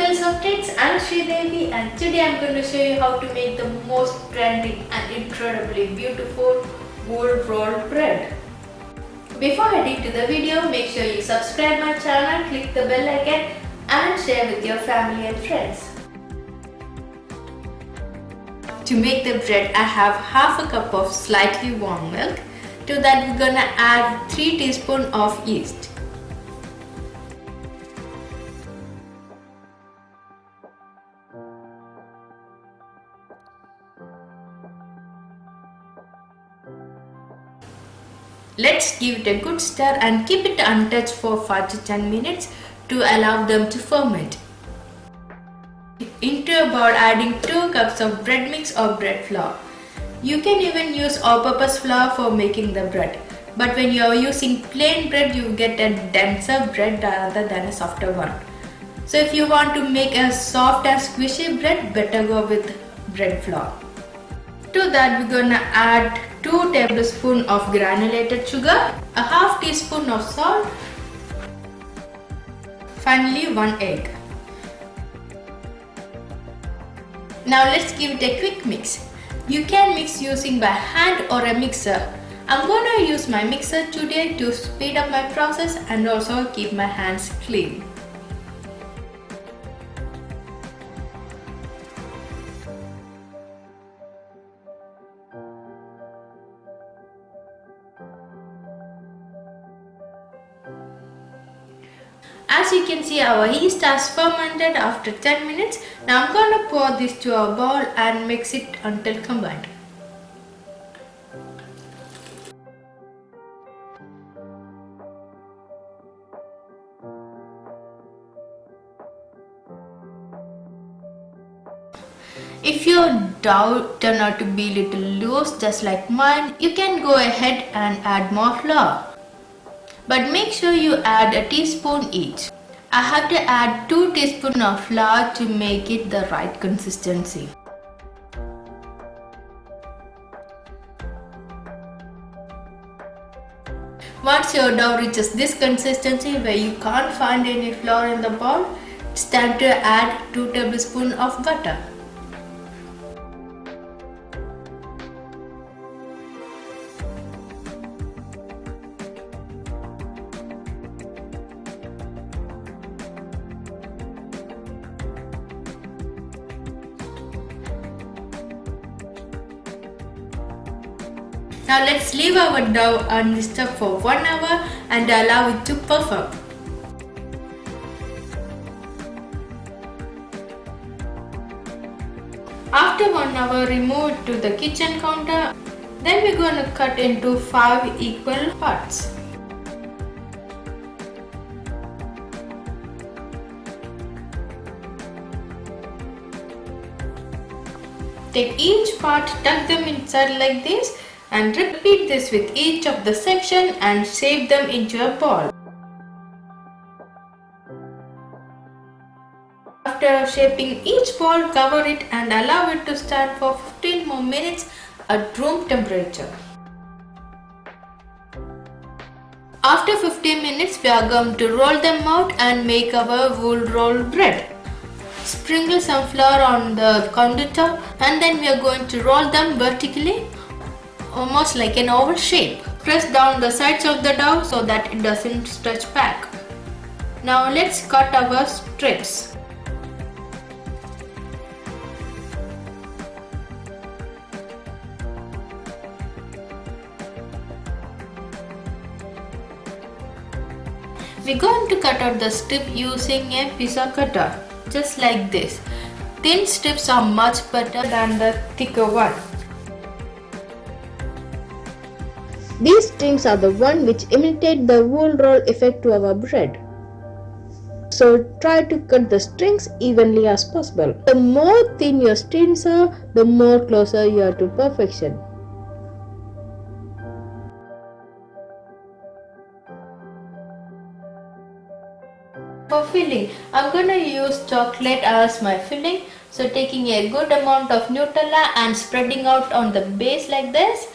Girls of Tricks, I'm Devi, and today I'm going to show you how to make the most trending and incredibly beautiful Woolrollbread. Before heading to the video, make sure you subscribe my channel, click the bell icon and share with your family and friends. To make the bread, I have half a cup of slightly warm milk. To that we're gonna add 3 teaspoons of yeast. Let's give it a good stir and keep it untouched for 5 to 10 minutes to allow them to ferment. Into a bowl, adding 2 cups of bread mix or bread flour. You can even use all-purpose flour for making the bread, but when you are using plain bread, you get a denser bread rather than a softer one. So if you want to make a soft and squishy bread, better go with bread flour. To that we're gonna add 2 tablespoons of granulated sugar, a half teaspoon of salt, finally 1 egg. Now let's give it a quick mix. You can mix using by hand or a mixer. I'm gonna use my mixer today to speed up my process and also keep my hands clean. As you can see, our yeast has fermented after 10 minutes. Now I'm going to pour this to a bowl and mix it until combined. If your dough turns out to be a little loose just like mine, you can go ahead and add more flour. But make sure you add a teaspoon each. I have to add 2 teaspoons of flour to make it the right consistency. Once your dough reaches this consistency where you can't find any flour in the bowl, it's time to add 2 tablespoons of butter. Now let's leave our dough undisturbed for 1 hour and allow it to perform. After 1 hour, remove it to the kitchen counter. Then we're going to cut into 5 equal parts. Take each part, tuck them inside like this, and repeat this with each of the section and shape them into a ball. After shaping each ball, cover it and allow it to stand for 15 more minutes at room temperature. After 15 minutes, we are going to roll them out and make our Woolrollbread. Sprinkle some flour on the countertop and then we are going to roll them vertically, almost like an oval shape. Press down the sides of the dough so that it doesn't stretch back. Now let's cut our strips. We're going to cut out the strip using a pizza cutter, just like this. Thin strips are much better than the thicker one. These strings are the one which imitate the wool roll effect to our bread. So try to cut the strings evenly as possible. The more thin your strings are, the more closer you are to perfection. For filling, I'm going to use chocolate as my filling. So taking a good amount of Nutella and spreading out on the base like this.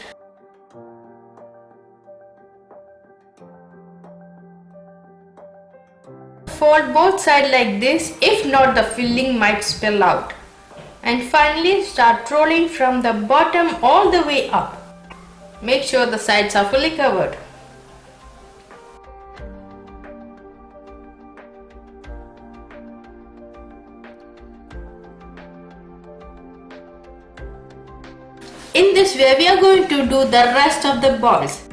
fold both sides like this, if not the filling might spill out. And finally start rolling from the bottom all the way up. Make sure the sides are fully covered. In this way we are going to do the rest of the balls.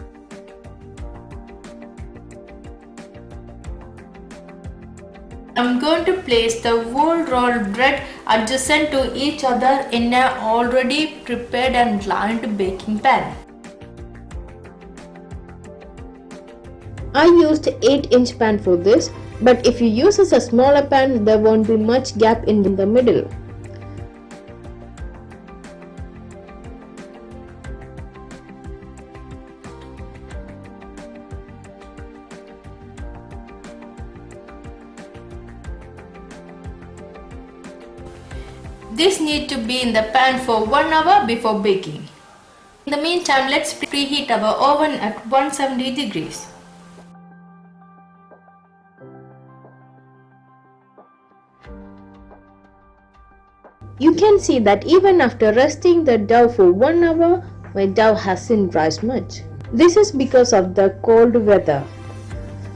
I'm going to place the whole rolled bread adjacent to each other in an already prepared and lined baking pan. I used 8-inch pan for this, but if you use a smaller pan, there won't be much gap in the middle. This needs to be in the pan for 1 hour before baking. In the meantime, let's preheat our oven at 170 degrees. You can see that even after resting the dough for 1 hour, my dough hasn't rise much. This is because of the cold weather.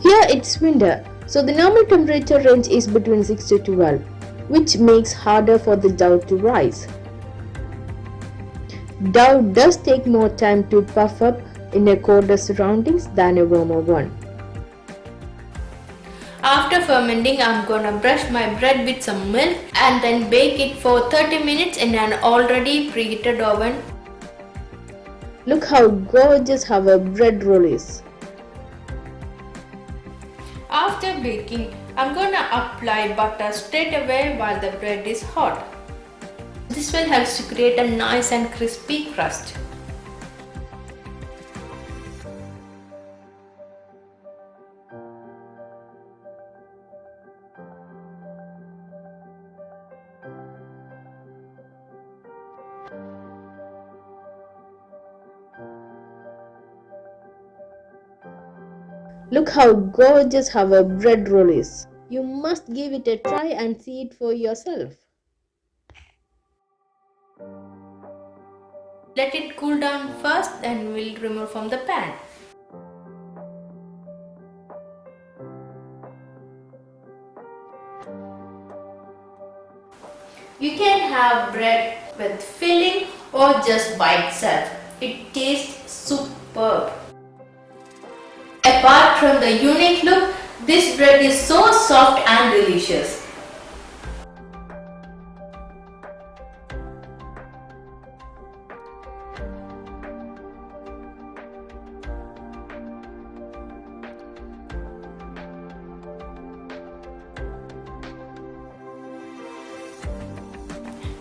Here it's winter, so the normal temperature range is between 6 to 12. Which makes harder for the dough to rise. Dough does take more time to puff up in a colder surroundings than a warmer one. After fermenting, I'm gonna brush my bread with some milk and then bake it for 30 minutes in an already preheated oven. Look how gorgeous our bread roll is. After baking, I'm gonna apply butter straight away while the bread is hot. This will help to create a nice and crispy crust. Look how gorgeous our bread roll is. You must give it a try and see it for yourself. Let it cool down first, then we'll remove from the pan. You can have bread with filling or just by itself. It tastes superb. Apart from the unique look, this bread is so soft and delicious.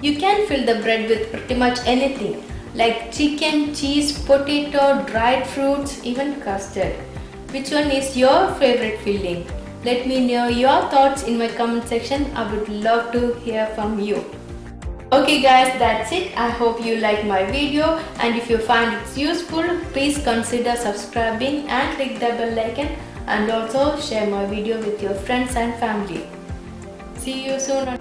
You can fill the bread with pretty much anything like chicken, cheese, potato, dried fruits, even custard. Which one is your favorite filling? Let me know your thoughts in my comment section. I would love to hear from you. Okay guys, that's it. I hope you like my video, and if you find it useful, please consider subscribing and click the bell icon, and also share my video with your friends and family. See you soon.